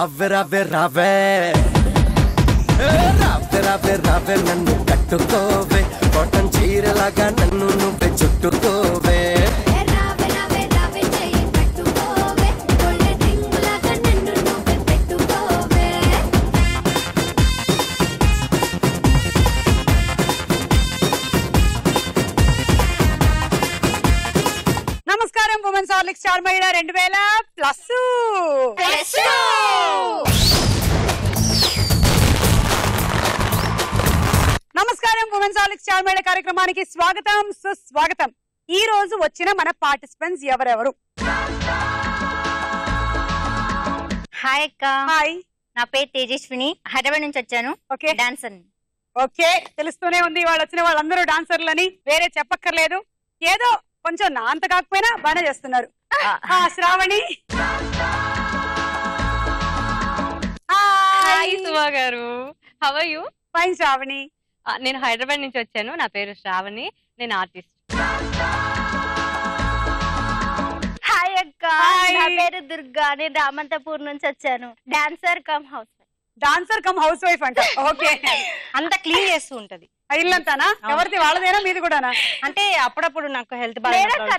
రావే రావే రావే రావే రావే రావే నన్ను కట్టుకోవే కాటన్ చీరలాగా నన్ను నువ్వే చుట్టుకోవే నమస్కారం ఉమెన్స్ హార్లిక్స్ స్టార్ మహిళ 2000+. నమస్కారం ఉమెన్స్ హార్లిక్స్ స్టార్ మహిళ కార్యక్రమానికి స్వాగతం సుస్వాగతం. ఈ రోజు వచ్చిన మన పార్టిసిపెంట్స్ ఎవరెవరు? హాయ్ అక్క. హాయ్, నా పేరు తేజస్విని, హైదరాబాద్ నుంచి వచ్చాను. Okay, dancer. ఓకే, తెలుస్తూనే ఉంది వాళ్ళు వచ్చిన వాళ్ళందరూ డాన్సర్లని, వేరే చెప్పక్కర్లేదు. ఏదో కొంచెం నా అంత కాకపోయినా బాగానే చేస్తున్నారు. శ్రావణి. హాయ్ సుమా గారు, how are you? Fine Shravani. నేను హైదరాబాద్ నుంచి వచ్చాను. నా పేరు శ్రావణి, నేను ఆర్టిస్ట్. హాయ్ అక్క, హాయ్. నా పేరు దుర్గా, నేను రామంతపూర్ నుంచి వచ్చాను. Dancer come house dancer come house wife అంట. ఓకే, అంతా క్లీన్ చేస్తూ ఉంటది. ఇల్లంతానా? ఎవరిది? వాళ్ళదేనా మీది కూడానా? అంటే అప్పుడప్పుడు నాకు హెల్త్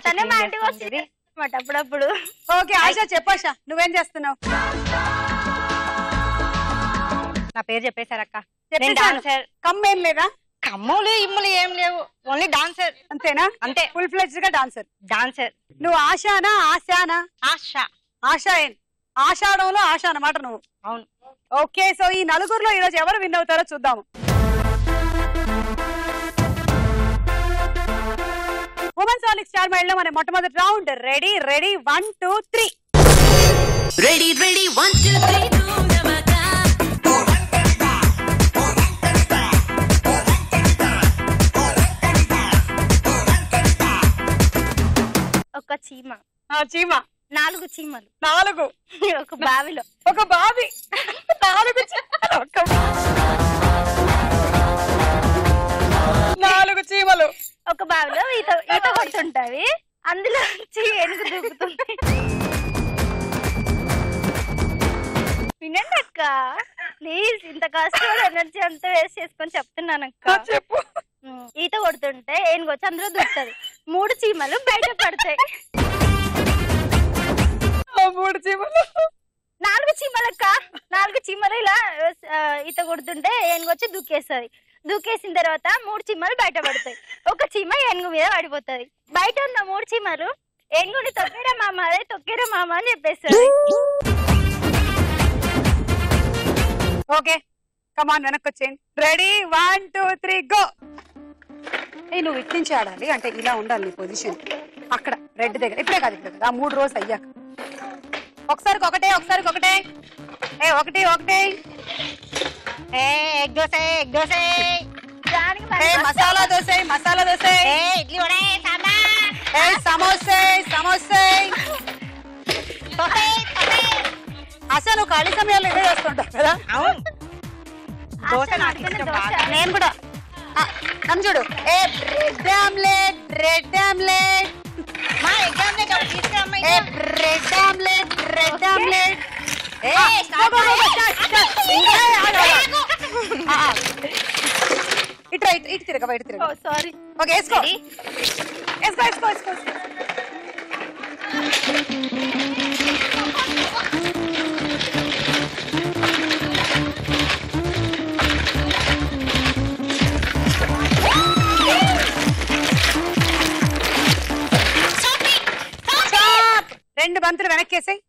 తనే మా ఇంటికి వస్తుంది అప్పుడప్పుడు. ఓకే, ఆశా చెప్పాషా, నువ్వేం చేస్తున్నావు? నా పేరు చెప్పేశారక్క. నేను చెప్పేశాను. డాన్సర్. కమ్మేం లేదా? కమ్ములు ఇమ్ములు ఏం లేవు, ఓన్లీ డాన్సర్ అంతేనా? అంతే. ఫుల్ ఫ్లెడ్జ్డ్ గా డాన్సర్. డాన్సర్. నువ్వు ఆశానా ఆశానా? ఆశా. ఆశా ఏం? ఆషాఢంలో ఆశ అన్నమాట నువ్వు. అవును. ఓకే, సో ఈ నలుగురులో ఈరోజు ఎవరు విన్ అవుతారో చూద్దాము. ఉమెన్స్ హార్లిక్స్ స్టార్ మహిళలో మన మొట్టమొదటి round. Ready ready 1 2 3. Ready, ready, 1 2 3 Doonavaga. ఒక చీమ, చీమ. 4 చీమలు 4 ఒక బావిలో. ఒక బావి. 4 చీమలు. 4 చీమలు ఒక బావిలో ఈత కొడుతుంటవి. అందులో ఏనుగు దూకుతుంది. వినండి అక్క ప్లీజ్, ఇంత కష్టం ఎనర్జీ అంతా వేస్ట్ చేసుకొని చెప్తున్నాను అక్క. చెప్పు. ఈత కొడుతుంటే ఏనుగు వచ్చి అందులో దూకుతుంది. 3 చీమలు బయట పడతాయి. 3 చీమలు. 4 చీమలక్క, 4 చీమలు ఇలా ఈత కొడుతుంటే ఏనుగు వచ్చి దూకేస్తుంది. దూకేసిన తర్వాత 3 చీమలు బయట పడతాయి. ఒక చీమ ఏనుగు మీద పడిపోతుంది. బయట ఉన్న 3 చీమలు ఏనుగుని తొక్కేరా మామ, అదే తొక్కేరా మామ అని చెప్పేస్తుంది. ఓకే, కమాన్, వెనక్కి వచ్చేయండి. Ready 1 2 3 go. నువ్వు ఇట్టించి ఆడాలి, అంటే ఇలా ఉండాలి నీ పొజిషన్. అక్కడ రెడ్ దగ్గర. ఇప్పుడే కాదు, ఇప్పుడు కాదు, ఆ 3 రోజు అయ్యాక. ఒకసారికి ఒకటే. ఒకటి. Egg dosa, egg dosa. దానికి మసాలా దోశ. ఇడ్లీ వడ, సాంబార్. సమోసే. అసలు నువ్వు ఖాళీ సమయాల్లో ఇదే చేస్తుంటావు కదా? అవును, దోశ నాకు ఇష్టం బాగా. నేను కూడా. నన్ను చూడు. Bread omelette. మా ఎగ్జామ్ తీసుకురమ్మా. Bread omelette. ఇటు తిరగ. సారీ. ఓకే, వేసుకో. రెండు బంతులు వెనక్కేసాయి.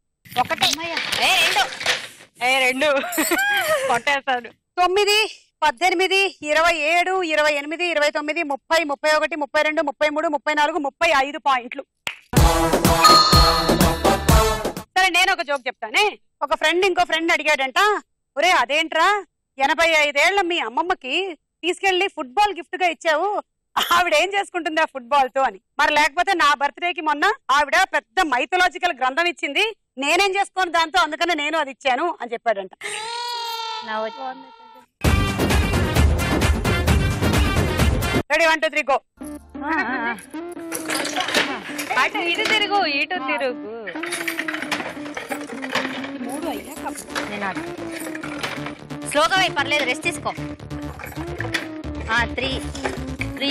ఒకటే. రెండు కొట్టేస్తాడు. 9 18 27 28 29 30 31 32 33 34 35 పాయింట్లు. సరే, నేను ఒక జోక్ చెప్తానే. ఒక ఫ్రెండ్ ఇంకో ఫ్రెండ్ అడిగాడంట, ఒరే అదేంట్రా 85 ఏళ్ల మీ అమ్మమ్మకి తీసుకెళ్లి ఫుట్బాల్ గిఫ్ట్ గా ఇచ్చావు, ఆవిడ ఏం చేసుకుంటుంది ఆ ఫుట్బాల్ తో అని. మరి లేకపోతే నా బర్త్డేకి మొన్న ఆవిడ పెద్ద మైథలాజికల్ గ్రంథం ఇచ్చింది, నేనేం చేసుకోను దాంతో, అందుకని నేను అది ఇచ్చాను అని చెప్పాడంట. Ready 1 2 3 go. అటు ఇటు తిరుగు. 3 అయ్యా. స్లోగా పోయి పర్లేదు, రెస్ట్ తీసుకో. 3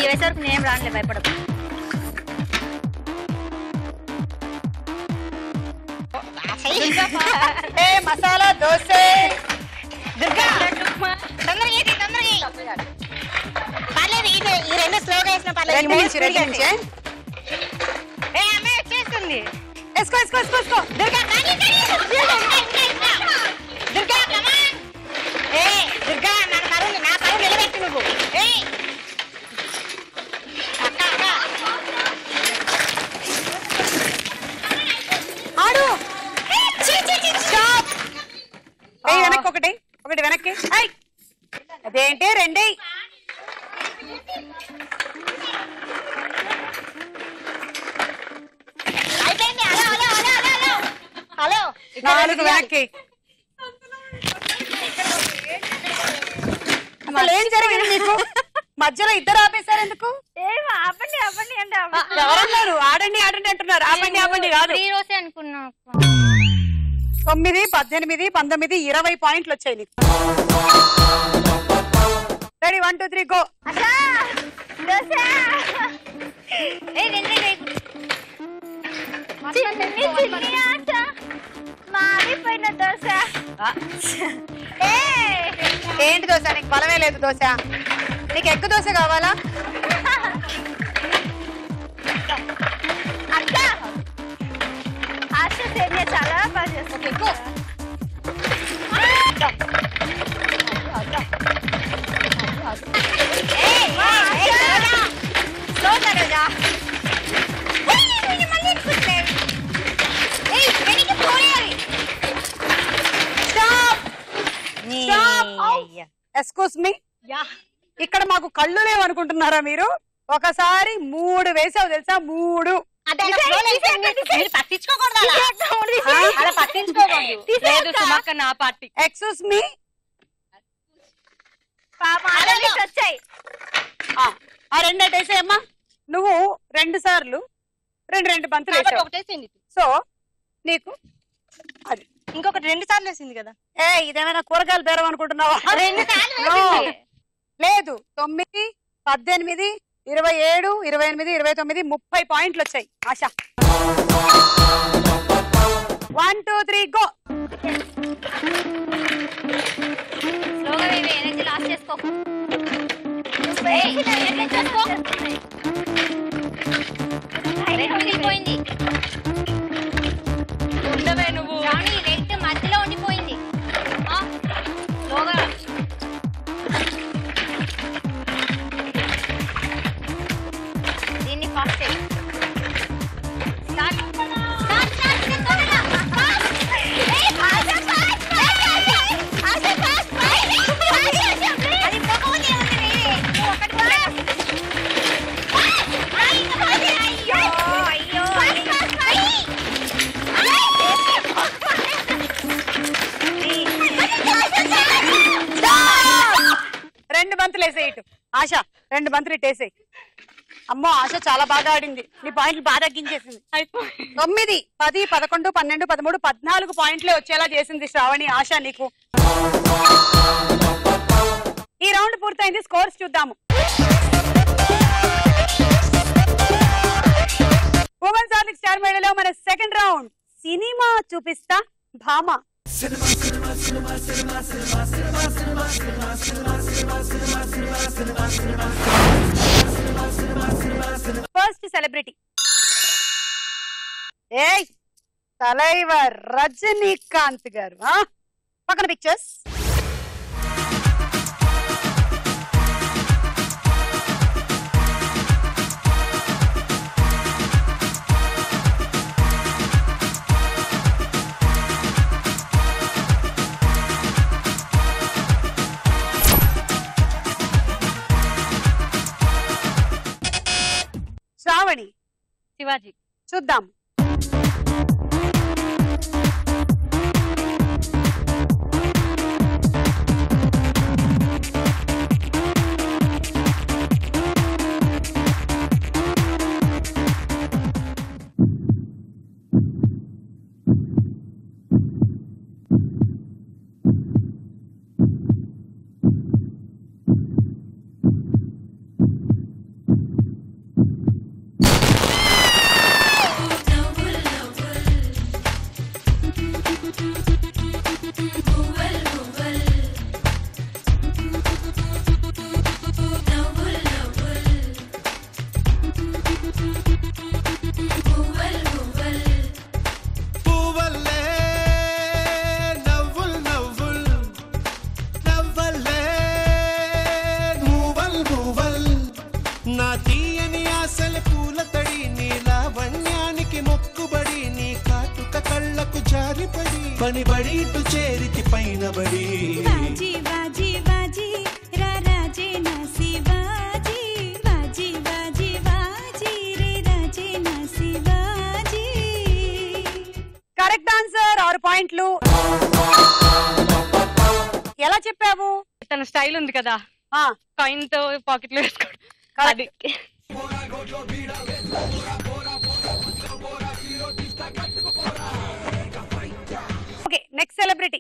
వేసే వరకు నేనేం రానులే, భయపడదు. మసాలా దోశ. ఈ రెండు స్లోగా వేసిన రెండు నుంచి చేస్తుంది. వేసుకో వేసుకో వేసుకో వేసుకో. దుర్గా నా పరువు నిలబెట్టి నువ్వు. ఆడు వెనక్కి ఒకటి వెనక్కి. అదేంటి రెండే. హలో 4 వెనక్కి. అసలు ఏం జరిగింది నీకు? మధ్యలో ఇద్దరు ఆపేశారు ఎందుకు? ఆపండి ఆపండి అంటే ఎవరన్నారు? ఆడండి ఆడండి అంటున్నారు. ఆపండి ఆపండి కాదు. రోజే అనుకున్నా. 9, 18, 19, 20 పాయింట్లు వచ్చాయి నీకు. Ready 1 2 3 go. మారిపోయిన దోశ. ఏంటి దోశ? నీకు బలమే లేదు దోశ. నీకు ఎగ్గు దోశ కావాలా? అక్క ఆశ చాలా బాగా చేస్తుంది. ఎక్స్క్యూజ్ మీ, ఇక్కడ మాకు కళ్ళు లేవు అనుకుంటున్నారా మీరు? ఒకసారి 3 వేసావు తెలుసా? 3. పట్టించుకోకూడదు. నా పార్టీ. ఎక్స్క్యూజ్ మీ, వచ్చాయి. ఆ 2 వేసేయమ్మా. నువ్వు 2 సార్లు 2 బంతులు వేసావు. సో నీకు అది ఇంకొకటి 2 సార్లు వేసింది కదా. ఇదేమైనా కూరగాయలు బేరం అనుకుంటున్నావా? 2 సార్లు లేదు. 9, 18, 27, 28, 29, 30 పాయింట్లు వచ్చాయి. ఆశ 1 2 3 గో. స్లోగా ఎనర్జీ లాస్ చేసుకో. ఉండిపోయింది. ఉండవే నువ్వు. రెడ్ మధ్యలో ఉండిపోయింది. స్లోగా దీన్ని ఫాస్ట్ చేయి. రెండు బంతులు వేసేయి ఇటు. ఆశ 2 బంతులు ఇటు వేసేయి. అమ్మో ఆశ చాలా బాగా ఆడింది. నీ పాయింట్లు బాగా తగ్గించేసింది. 9, 10, 11, 12, 13, 14 పాయింట్లే వచ్చేలా చేసింది శ్రావణి ఆశ నీకు. ఈ రౌండ్ పూర్తయింది. స్కోర్స్ చూద్దాము. ఉమెన్స్ ఆర్టిక్ స్టార్ మేడలో మన సెకండ్ రౌండ్ సినిమా చూపిస్తా భామ. ఫస్ట్ సెలబ్రిటీ తలైవర్ రజనీకాంత్ గారు. పక్కన పిక్చర్స్. శ్రావణి, శివాజీ. చూద్దాం. పని బడి ఇటు చేరికి పైన బడి బాజీ బాజీ బాజీ రా రాజే నా శివాజీ బాజీ బాజీ బాజీ రే రాజే నా శివాజీ. కరెక్ట్ ఆన్సర్ 6 పాయింట్లు. ఎలా చెప్పావు? తన స్టైల్ ఉంది కదా, కాయిన్ తో పాకెట్ లో వేసుకోవడం. అది ఓకే, నెక్స్ట్ సెలబ్రిటీ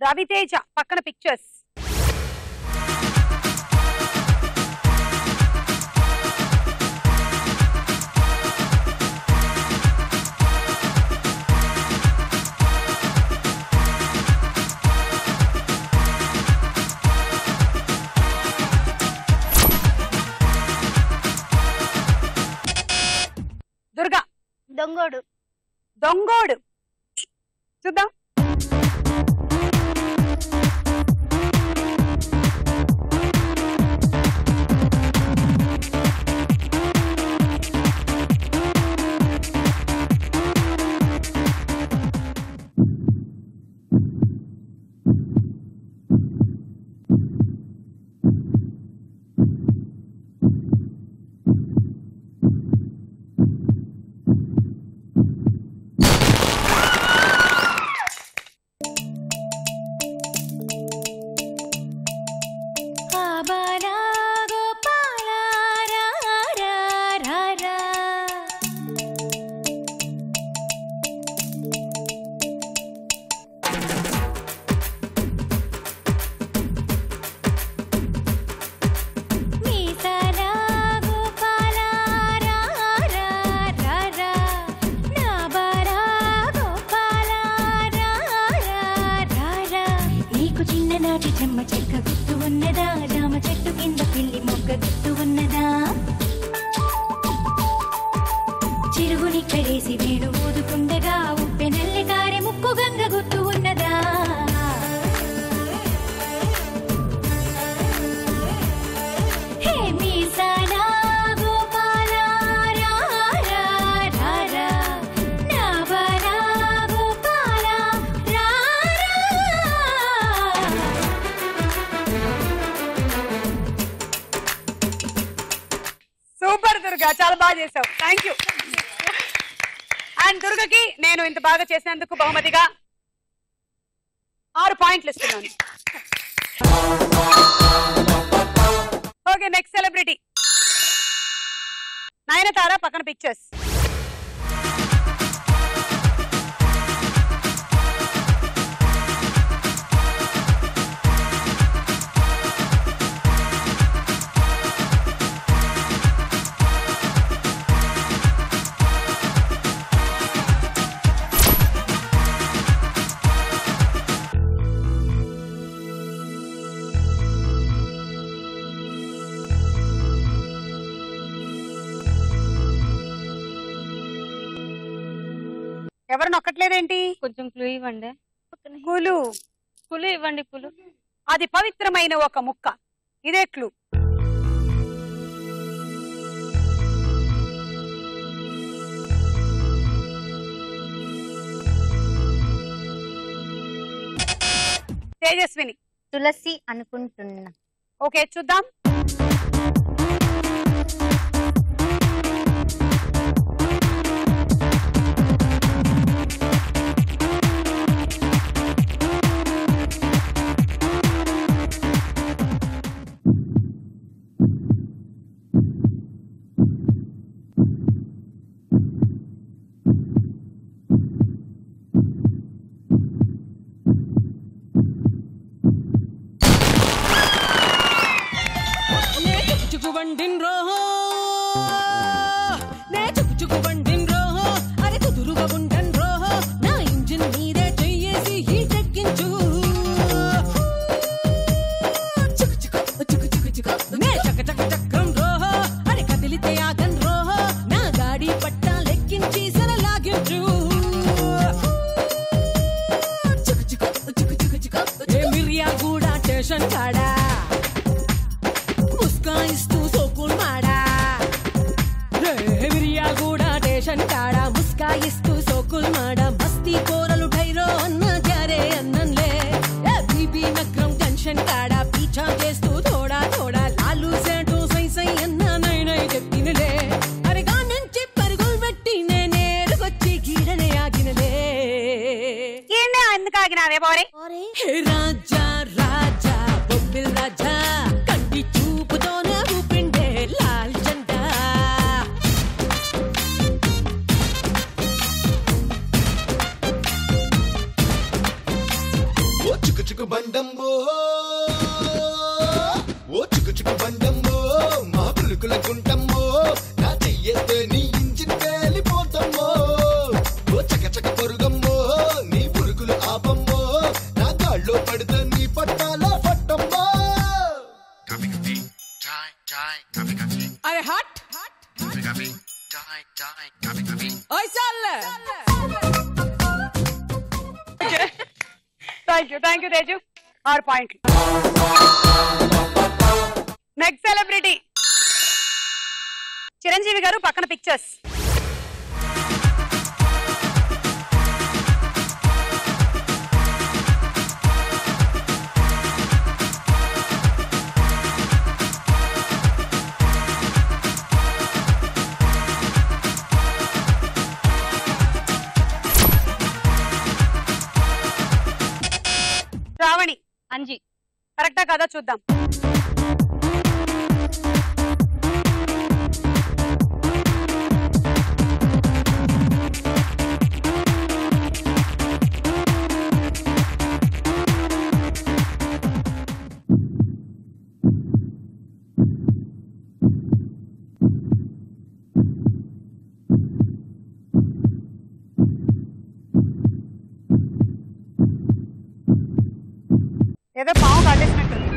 రవితేజ. పక్కన పిక్చర్స్. దుర్గా. దొంగోడు. దొంగోడు చూద్దాం. చెమ్మ చెక్క గుర్తు ఉన్నదా, జామ చెట్టు కింద పిల్లి మొగ్గ గుర్తు ఉన్నదా, చిరుగుని కడేసి వేడు ఊదుకుండగా ఉప్పె నల్లి కారె ముక్కు గంగ గుర్తు ఉన్నదా, హే మీసాలా గోపాలా రా రా రా రా, నా బాలా గోపాలా రా రా. సూపర్ దుర్గా, చాలా బాగా చేసావు. Thank you. అండ్ దుర్గకి నేను ఇంత బాగా చేసినందుకు బహుమతిగా 6 పాయింట్లు ఇస్తున్నాను. Okay, next celebrity Nayanthara. పక్కన పిక్చర్స్. ఎవరు నొక్కట్లేదేంటి? కొంచెం క్లూ ఇవ్వండి. కులు ఇవ్వండి. కులు. అది పవిత్రమైన ఒక ముక్క. ఇదే క్లూ. తేజస్విని. తులసి అనుకుంటున్నా. ఓకే, చూద్దాం. ముస్కాయిస్తూ సోకుల్ మాడ మస్తీ కోర హే రాజా రాజా బొబ్బిల్ రాజా కంటి చూపుతోనే ఊపిండే లాల్ జెండా ఓ చిక్కు చిక్కు బండమ్మో ఓ చిక్కు చిక్కు బండమ్మో మా పులుకుల గుంటమ్మో నా చెయ్యెత్తే నీ ఇంజిన్ పేలిపోతమ్మో ఓ చక చక పొరుగమ్మో నీ పురుగులు ఆపమ్మో నా గాల్లో పడితే నీ పట్టాల పట్టమ్మో అరే హట్ ఓయ్ సాల్లే థ్యాంక్ యూ తేజు 6 పాయింట్లు. నెక్స్ట్ సెలబ్రిటీ చిరంజీవి గారు పక్కన పిక్చర్స్. శ్రావణి అంజి కరెక్టా కదా చూద్దాం. ఏదో పాము కాటేసినట్టుంది.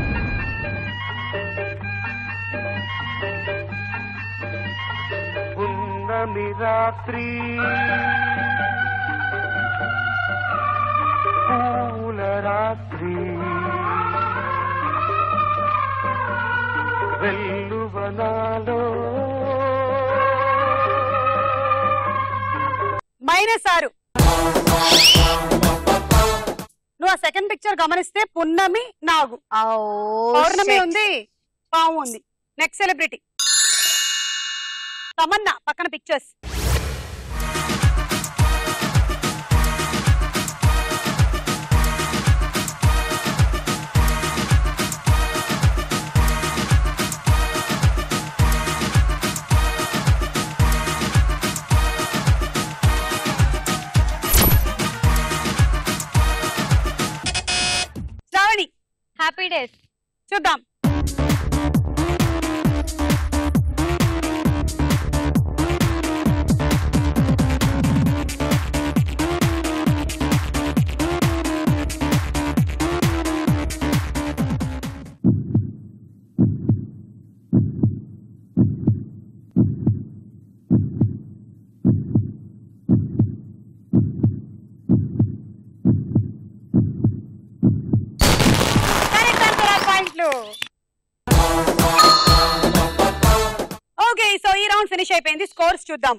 పున్నమి రాత్రి పూల రాత్రి వెల్లువనాలో -6. నువ్వు ఆ సెకండ్ పిక్చర్ గమనిస్తే పున్నమి నాగు పౌర్ణమి ఉంది పాము ఉంది. నెక్స్ట్ సెలబ్రిటీ తమన్నా పక్కన పిక్చర్స్. శ్రావణి హ్యాపీ డేస్ చూద్దాం. ఓకే, సో ఈ రౌండ్ ఫినిష్ అయిపోయింది. స్కోర్స్ చూద్దాం.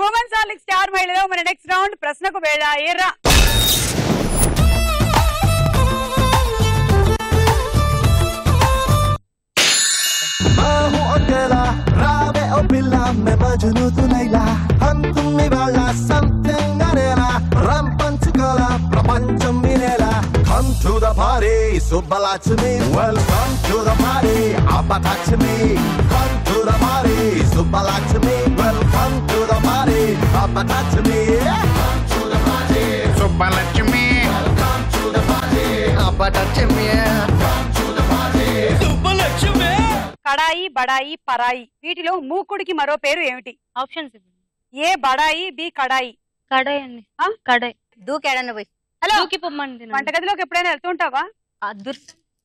ఉమెన్స్ లీగ్ స్టార్ మహిళలో మన నెక్స్ట్ రౌండ్ ప్రశ్నకు వేళ ఎర్రా. मैं मजनू तू नैला हम तुम निवाला something गरेला ram panchkala prapancham vinela come to the party subbalachmi welcome to the party abatachmi come to the party subbalachmi welcome to the party abatachmi come to the party subbalachmi welcome to the party abatachmi come to the party subbalachmi. కడాయి, బడాయి, పరాయి వీటిలో మూకుడికి మరో పేరు ఏమిటి? Options A బడాయి, B కడాయి. కడాయి అండి. కడాయి దూకేడన్న పోయి hello, దూకి పొమ్మంది వంటగదిలోకి ఎప్పుడైనా వెళ్తుంటావా?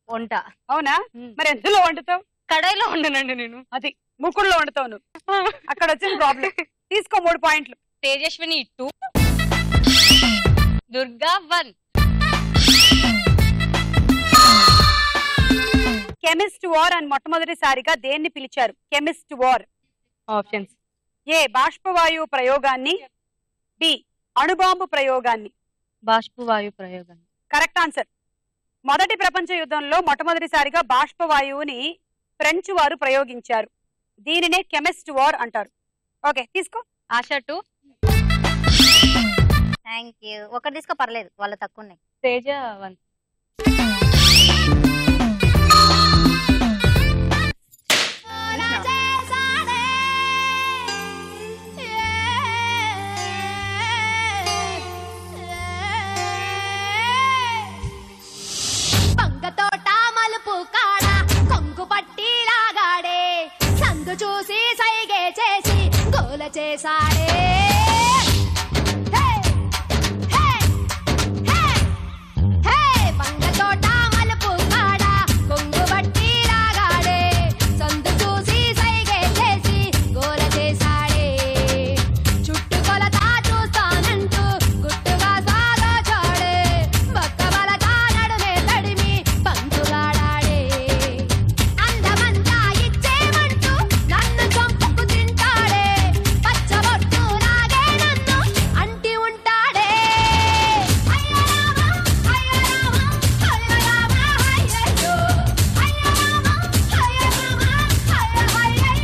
వంట అవునా? మరి ఎందులో వండుతావు? కడాయిలో ఉండనండి నేను. అది ముక్కుడులో వండుతావు నువ్వు. అక్కడ వచ్చిన ప్రాబ్లం. తీసుకో 3 పాయింట్లు. తేజస్విని 2, దుర్గా 1. కెమిస్ట్ వార్ అని మొట్టమొదటిసారిగా దేన్ని పిలిచారు? Chemist war. ఆప్షన్స్ ఏ బాష్పవాయువు ప్రయోగాన్ని, బి అణుబాంబు ప్రయోగాన్ని. బాష్పవాయు ప్రయోగాన్ని. Correct answer. మొదటి ప్రపంచ యుద్ధంలో మొట్టమొదటిసారిగా బాష్పవాయువుని ఫ్రెంచ్ వారు ప్రయోగించారు. దీనినే కెమిస్ట్ వార్ అంటారు. ఓకే, తీసుకో. ఆశ 2. Thank you. ఒకటి తీసుకో పర్లేదు, వాళ్ళ తక్కువ ఉన్నాయి. తేజ 1. పంగతోట మలుపు కాడ కొంగు పట్టి లాగాడే సందు చూసి సైగే చేసి గోల చేసాడే. పంగతోట మలుపు కాడ కొంగు పట్టి లాగాడే సందు చూసి సైగే చేసి గోల చేసాడే. చుట్టుకొలత చూస్తానంటూ గుట్టుగా సాగచాడే. బక్క బలగా నడుమే తడిమి పంతులాడాడే. అందమంతా ఇచ్చేమంటూ నన్ను చంపుకు తింటాడే. పచ్చబొట్టు లాగే నన్ను అంటి ఉంటాడే. అయ్యో రామ అయ్యో రామ అయ్యో రామ అయ్యయ్యో. అయ్యో రామ అయ్యో రామ అయ్యో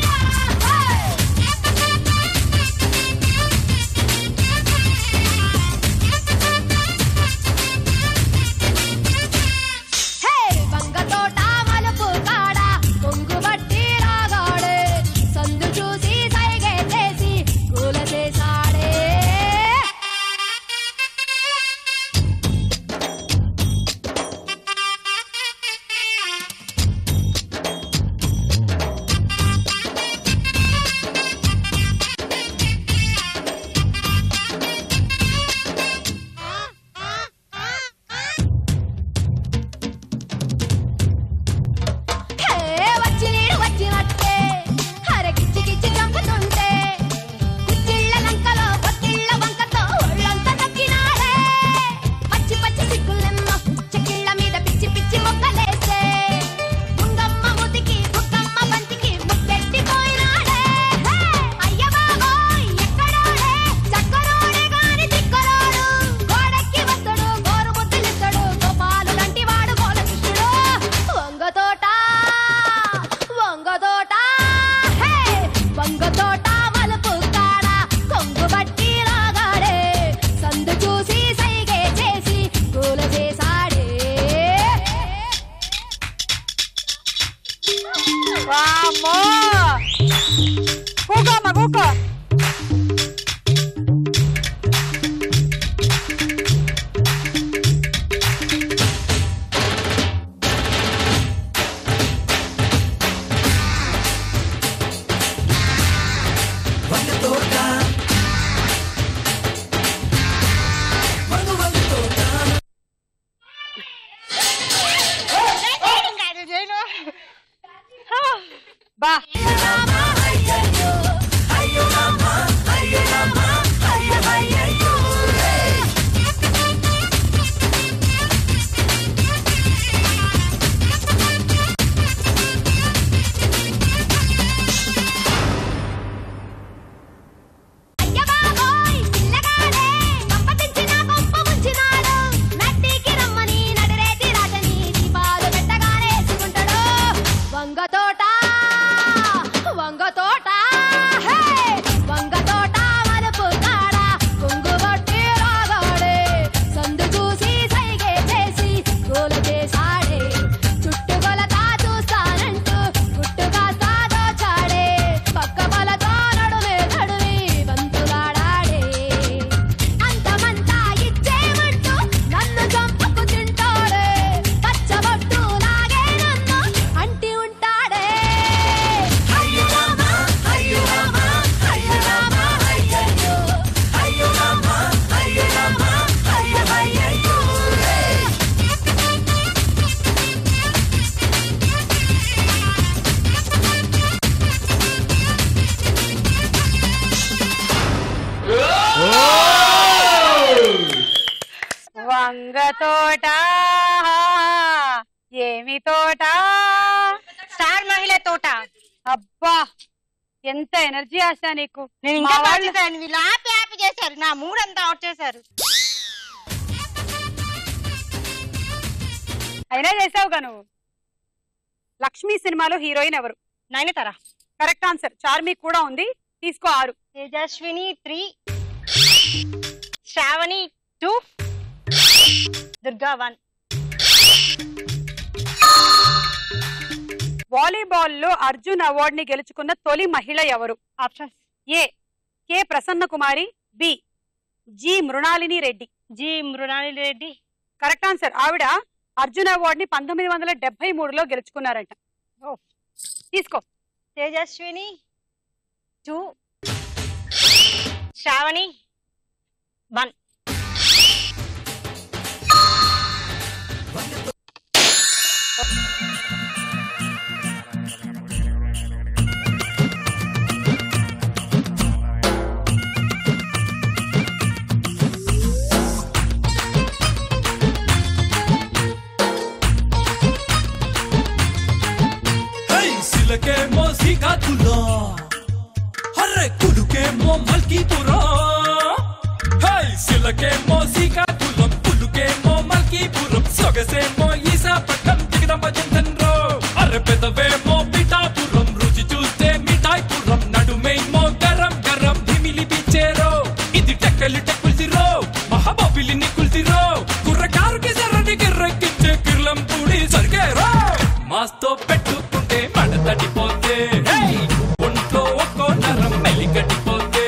వంగతోట మలుపు కాడ కొంగు బట్టి లాగాడే సందు చూసి సైగే చేసి కూల చేసాడే. వచ్చి నీడు వచ్చినట్టే హరకిచ్చి కిచ్చి చంపుతుంటే కుచ్చిళ్ళ లంకలో పక్కిళ్ళ వంకతో ఒళ్ళంతా తక్కినాడే. పచ్చి పచ్చి సిగ్గులెమ్మ చెక్కిళ్ళ మీద పిచ్చి పిచ్చి మొక్కలేస్తే గుంగమ్మ ముతికి బుక్కమ్మ బంతికి ముక్కెట్టిపోయినాడే. అయ్య బాబోయ్ ఎక్కడోడే చక్కరోడే గాని తిక్కరోడు. గోడెక్కి వస్తాడు గోరు ముద్దులిస్తాడు గోపాలు లాంటి వాడు గోల కృష్ణుడు. వంగతోట వంగతోట వంగతోట మలుపు కాడ కొంగు బట్టి లాగాడే సందు చూసి సైగే చేసి కూల చేసాడే. వామ్మో! కూకో అమ్మ కూకో. బా అయ్య బాబోయ్ పిల్లగాడే కంపతించిన కొంప ముంచినాడు. నట్టికి రమ్మని నడిరేటి రాజని దీపాలు పెట్టగానే వేసుకుంటాడు. వంగతోట వంగతోట వంగతోట మలుపు కాడ కొంగు బట్టి లాగాడే సందు చూసి సైగే చేసి గోల చేసాడే. చుట్టుకొలత చూస్తానంటూ గుట్టుగా సాగచాడే. పక్క బలతో నడుమే తడివి బంతులాడాడే. అంతమంతా ఇచ్చేమంటూ నన్ను చంపుకు తింటాడే. పచ్చబొట్టు లాగే నన్ను అంటి ఉంటాడే. అయ్యో రామ అయ్యో రామ అయ్యో రామ అయ్యయ్యో. అయ్యో రామ అయ్యో రామ అయ్యయ్యో. వంగ తోట ఏమి తోట? స్టార్ మహిళ తోట. అబ్బా ఎంత ఎనర్జీ ఆశ నీకు. నేను ఇంకా పాడేశాను, వీళ్ళు ఆపి ఆపి చేశారు, నా మూడ్ అంతా అవుట్ చేశారు. అయినా చేసావుగా నువ్వు. లక్ష్మి సినిమాలో హీరోయిన్ ఎవరు? నయనతార. Correct answer. చార్మి కూడా ఉంది, తీసుకో 6. తేజస్విని 3, శ్రావణి 2. దుర్గా 1. వాలీబాల్ లో అర్జున్ అవార్డ్ ని గెలుచుకున్న తొలి మహిళ ఎవరు? Options A K Prasanna Kumari, B G Mrinalini Reddy. G Mrinalini Reddy. Correct answer. ఆవిడ అర్జున్ అవార్డ్ ని 1973లో గెలుచుకున్నారంట. తీసుకో. తేజస్విని 2. శ్రావణి 1. సిలకేమో శ్రీకాకుళం, హర్రే కులుకేమో మల్కీపురం. సిలకేమో శ్రీకాకుళం, కులుకేమో మల్కీపురం, సొగసేమో ఈశాపట్నం, దిగదమ్మ జంతన్రో. అర్రె పెదవేమో పిఠాపురం, రుచి చూస్తే మిఠాయిపురం, నడుమేమో గరం గరం ధిమిలి బిచ్చేరో. ఇది టెక్కలి టెక్కుల్సిరో, మహాబాబిలిని కుల్సిరో, కుర్రకారుకి సర్రని గిర్రెక్కించే కిర్లం పూడి సరిగేరో. మాస్తో పెట్టుకుంటే మడ తడిపోతే, ఒంట్లో ఒక్కో నరం మెలి గడిపోతే.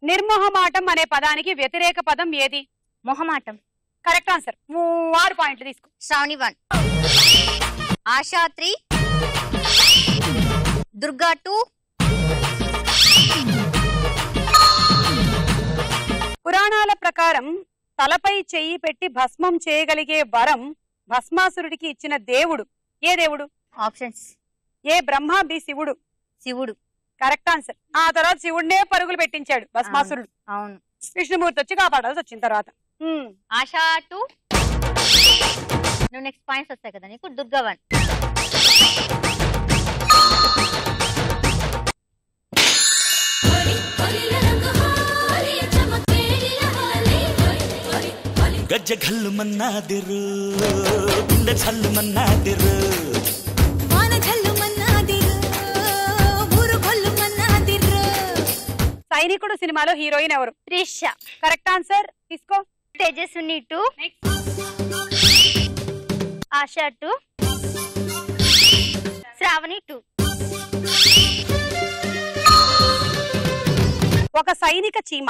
నిర్మోహమాటం అనే పదానికి వ్యతిరేక పదం ఏది? మొహమాటం. Correct answer. 6 పాయింట్లు తీసుకో. శ్రావణి 1. ఆశా 3. దుర్గా 2. పురాణాల ప్రకారం తలపై చెయ్యి పెట్టి భస్మం చేయగలిగే వరం భస్మాసురుడికి ఇచ్చిన దేవుడు ఏ దేవుడు? ఆప్షన్స్. ఏ బ్రహ్మ, బి శివుడు. శివుడు. Correct answer. ఆ తర్వాత శివుడినే పరుగులు పెట్టించాడు భస్మాసురుడు. అవును. విష్ణుమూర్తి వచ్చి కాపాడాల్సి వచ్చిన తర్వాత. ఆశా 2. నువ్వు నెక్స్ట్ పాయింట్స్ వస్తాయి కదా నీకు. దుర్గా 1. గజ్జ ఘల్లు మన్నాదిరు, గుండె ఛల్లు మన్నాదిరు, వాన ఝల్లు మన్నాదిరు, ఊరు కొల్లు మన్నాదిరు. సైనికుడు సినిమాలో హీరోయిన్ ఎవరు? త్రిష. Correct answer. తీసుకో. తేజస్విని 2. ఆశా 2. శ్రావణి 2. ఒక సైనిక చీమ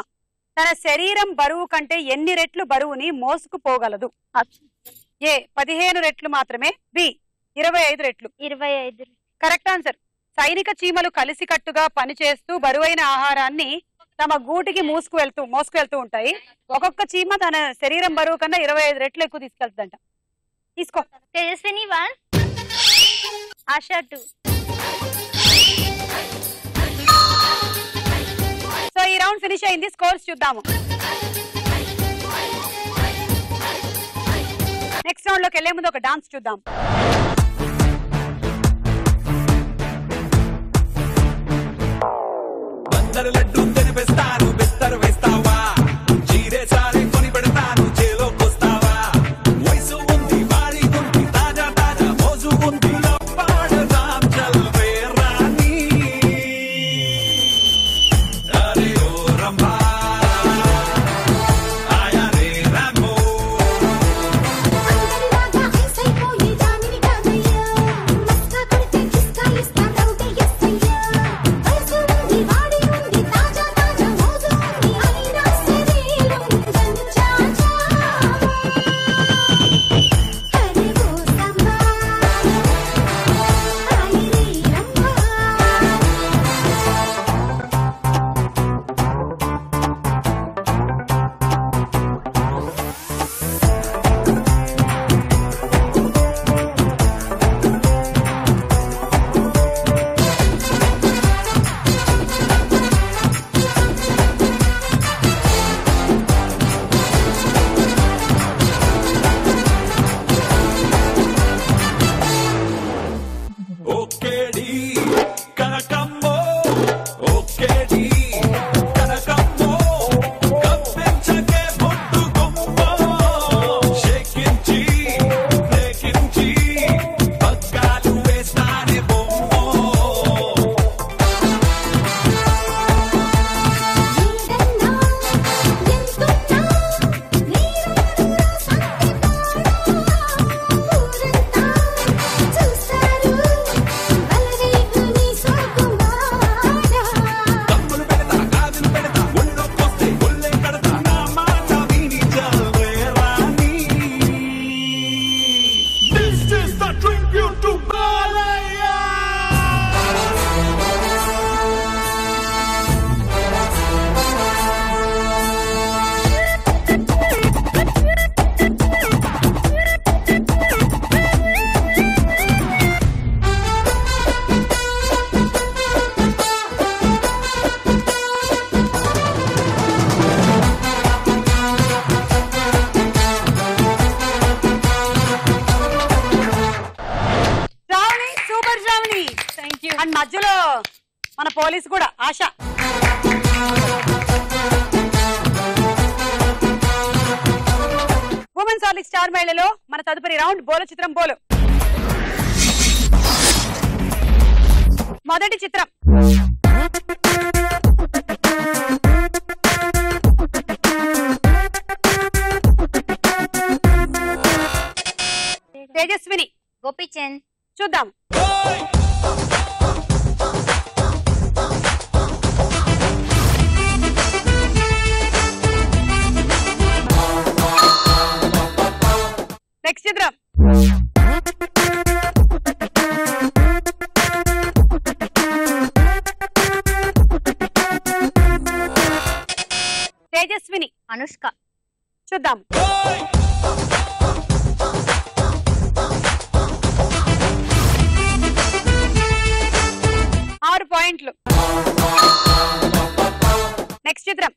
తన శరీరం బరువు కంటే ఎన్ని రెట్లు బరువుని మోసుకుపోగలదు? ఏ 15 రెట్లు మాత్రమే, బి 25 రెట్లు. 25. Correct answer. సైనిక చీమలు కలిసికట్టుగా పనిచేస్తూ బరువైన ఆహారాన్ని తమ గూటికి మోసుకువెళ్తూ ఉంటాయి. ఒక్కొక్క చీమ తన శరీరం బరువు కన్నా 25 రెట్లు ఎక్కువ తీసుకెళ్తుందంట. తీసుకో. తేజస్విని 1. ఆశా 2. సో ఈ రౌండ్ ఫినిష్ అయింది. స్కోర్స్ చూద్దాము. నెక్స్ట్ రౌండ్ లోకి వెళ్లే ముందు ఒక డాన్స్ చూద్దాం. బందరు లడ్డు తెనిపిస్తాను, బెస్తరు వేస్తావా, చీరే సారి కొని పెడతాను, చేలోకి వస్తావా. వయసు ఉంది, వాడి ఉంది, తాజా తాజా మోజు ఉంది, పాడదాం చల్వే రాణి. అరే ఓ రంభా, ఆయా రే రామో. అందరిలాగా ఐసైపోయి జామిని కాదయ్యా, మన పోలీసు కూడా ఆశ. ఉమెన్స్ హార్లిక్స్ స్టార్ మహిళలో మన తదుపరి రౌండ్ బోలు చిత్రం బోలు. మొదటి చిత్రం తేజస్విని, గోపీచంద్. చూద్దాం. నెక్స్ట్ చిత్రం తేజస్విని, అనుష్క. చూద్దాం. 6 పాయింట్లు. నెక్స్ట్ చిత్రం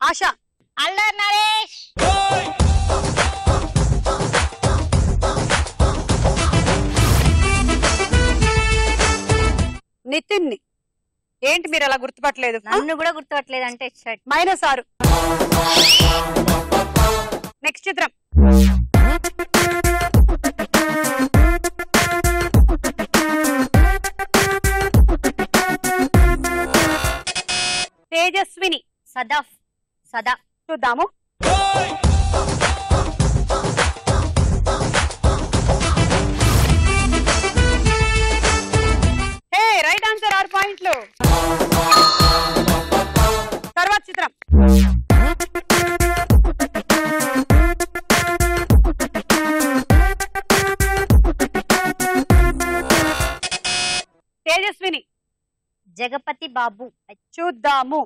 ఆశ, అల్లరి నరేష్. నితిన్ ని. ఏంటి మీరు అలా గుర్తుపట్టలేదు? నన్ను కూడా గుర్తుపట్టలేదు అంటే -6. నెక్స్ట్ చిత్రం తేజస్విని, సదాఫ్. సదా. చూద్దాము. రైట్ ఆన్సర్, 6 పాయింట్లు. తర్వాత చిత్రం తేజస్విని, జగపతి బాబు. చూద్దాము.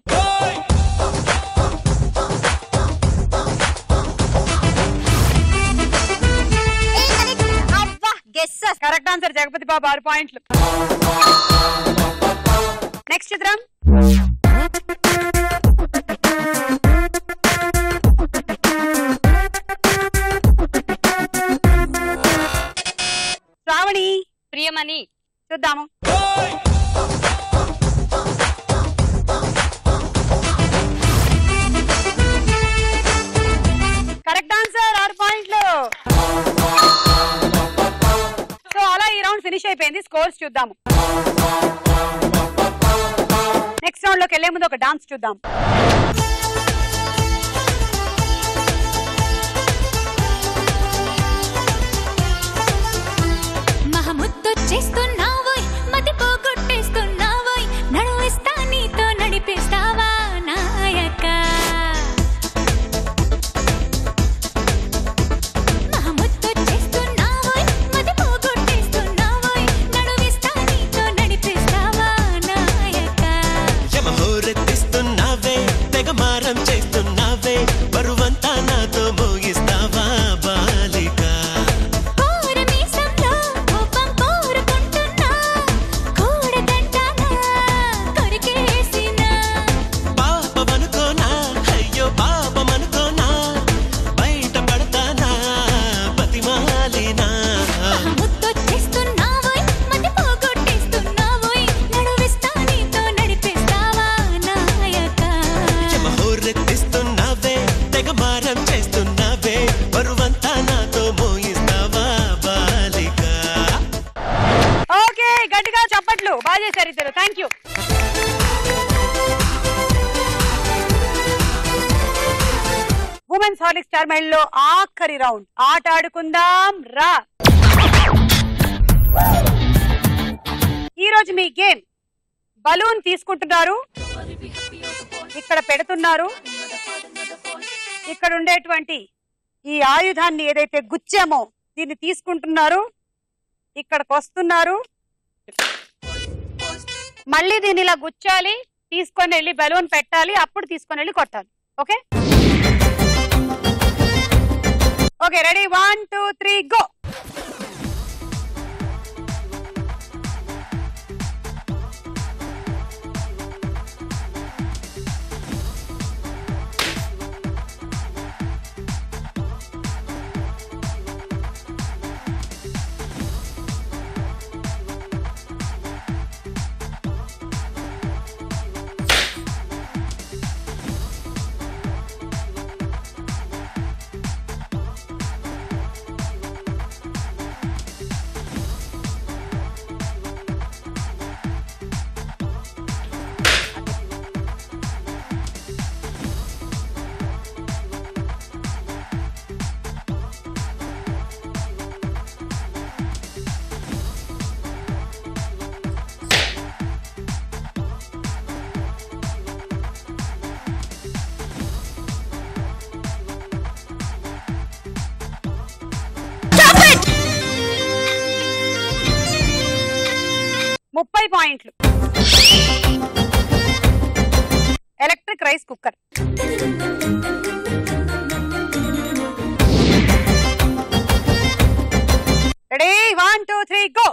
కరెక్ట్ ఆన్సర్, జగపతి బాబు, 6 పాయింట్లు. నెక్స్ట్ చిత్రం శ్రావణి, ప్రియమణి. చూద్దాము. కరెక్ట్ ఆన్సర్, 6 పాయింట్లు. సో అలా ఈ రౌండ్ ఫినిష్ అయిపోయింది. స్కోర్స్ చూద్దాము. నెక్స్ట్ రౌండ్ లోకి వెళ్లే ముందు ఒక డాన్స్ చూద్దాం. మహముద్దొచ్చేస్తున్నావోయ్, మతి పోగొట్టేస్తున్నావోయ్, నడువిస్తా నీతో నడిపిస్తావా నాయక. మహముద్దొచ్చేస్తున్నావోయ్, మతి పోగొట్టేస్తున్నావోయ్, నడువిస్తా నీతో నడిపిస్తావా నాయక. యమహోరెత్తిస్తున్నావే, తెగమారం చేస్తున్నావే, బరువంతా నాతో మోగిస్తావా బాలిక. కోరమీసంలో కోపం కోరుకుంటున్నా, కూడదంటానా కొరికేసినా. పాపమనుకోనా, అయ్యో పాపమనుకోనా, బయట పడతానా బతిమాలినా. మహముద్దొచ్చేస్తున్నావోయ్, మతి పోగొట్టేస్తున్నావోయ్, నడువిస్తా నీతో నడిపిస్తావా నాయక. యమహోరెత్తిస్తున్నావే, తెగమారం చేస్తున్నావే, బరువంతా నాతో మోగిస్తావా బాలిక. ఓకే, గట్టిగా చప్పట్లు. బాగా చేశారు ఇద్దరు. Thank you. Women's Horlicks star మహిళలో ఆఖరి రౌండ్. ఆట ఆడుకుందాం రా. ఈ రోజు మీ గేమ్ బలూన్ తీసుకుంటున్నారు, ఇక్కడ పెడుతున్నారు, ఇక్కడ ఉండేటువంటి ఈ ఆయుధాన్ని ఏదైతే గుచ్చామో దీన్ని తీసుకుంటున్నారు, ఇక్కడికి వస్తున్నారు, మళ్ళీ దీన్ని ఇలా గుచ్చాలి, తీసుకొని వెళ్ళి బలూన్ పెట్టాలి, అప్పుడు తీసుకొని వెళ్ళి కొట్టాలి. Okay okay, ready? 1 2 3 గో. పాయింట్లు. Electric rice cooker. Ready 1 2 3 go.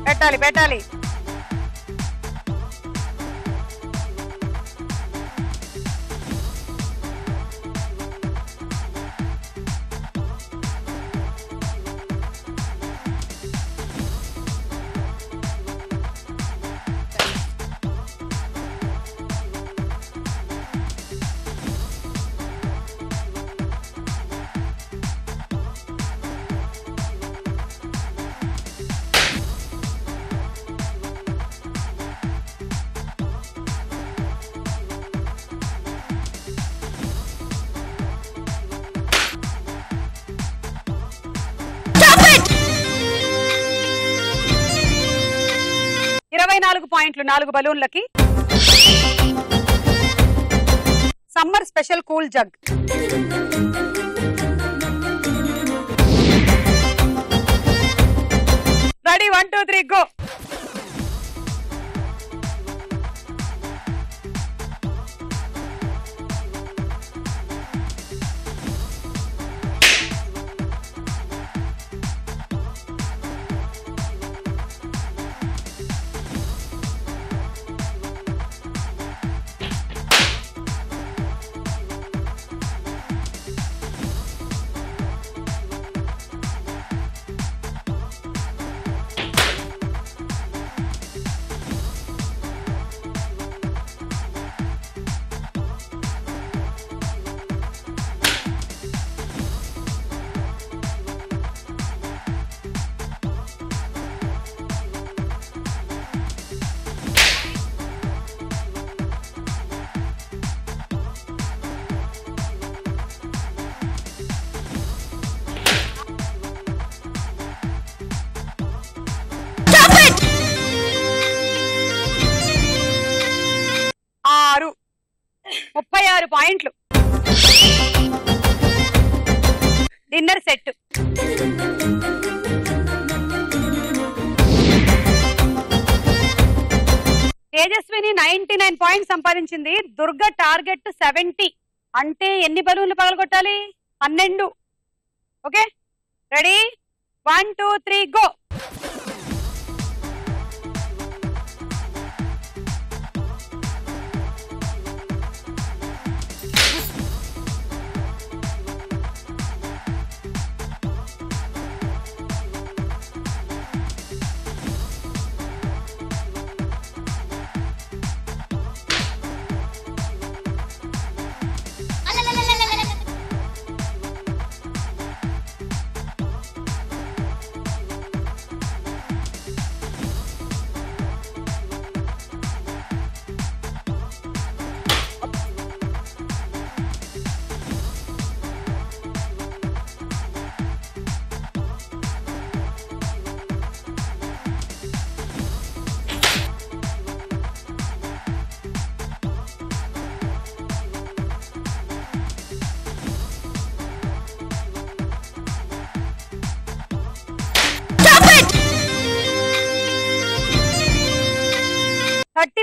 పెట్టాలి పెట్టాలి. పాయింట్లు 4 బలూన్లకి. Summer special cool jug. Ready 1 2 3 go. పాయింట్లు. Dinner set. తేజస్విని 99 పాయింట్స్ సంపాదించింది. దుర్గ టార్గెట్ 70. అంటే ఎన్ని బలూన్లు పగలగొట్టాలి? 12. Okay ready 1 2 3 go.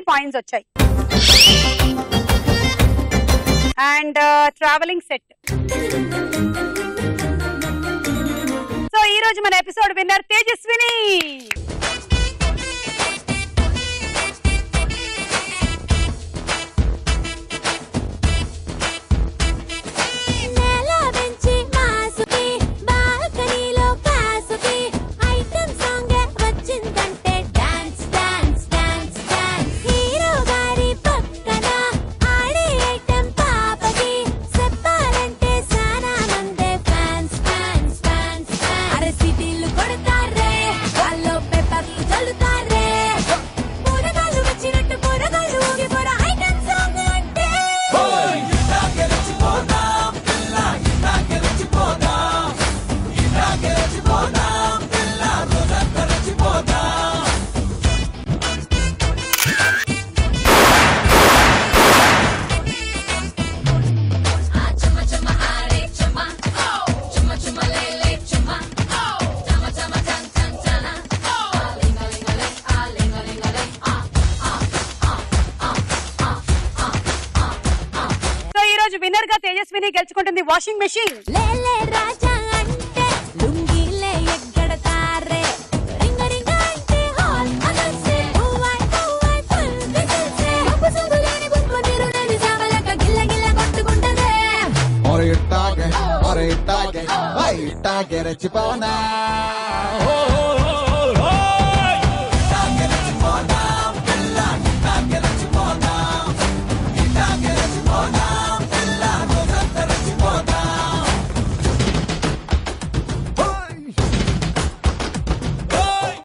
పాయింట్స్ వచ్చాయి. And traveling set. సో ఈ రోజు మన ఎపిసోడ్ విన్నర్ తేజస్విని. Boda గెలుచుకుంటుంది వాషింగ్ మెషిన్. లేలే రాజా అంటే లుంగీలే ఎగ్గడతారే రింగ రింగ అంటే హాల్ అగల్సే ఓవై ఓవై ఫుల్ బిజిల్సే అపసందులేని బొమ్మ నిరులేని సామలక గిల్ల గిల్ల కొట్టుకుంటదే ఒరే ఇట్టాగే రెచ్చిపోనా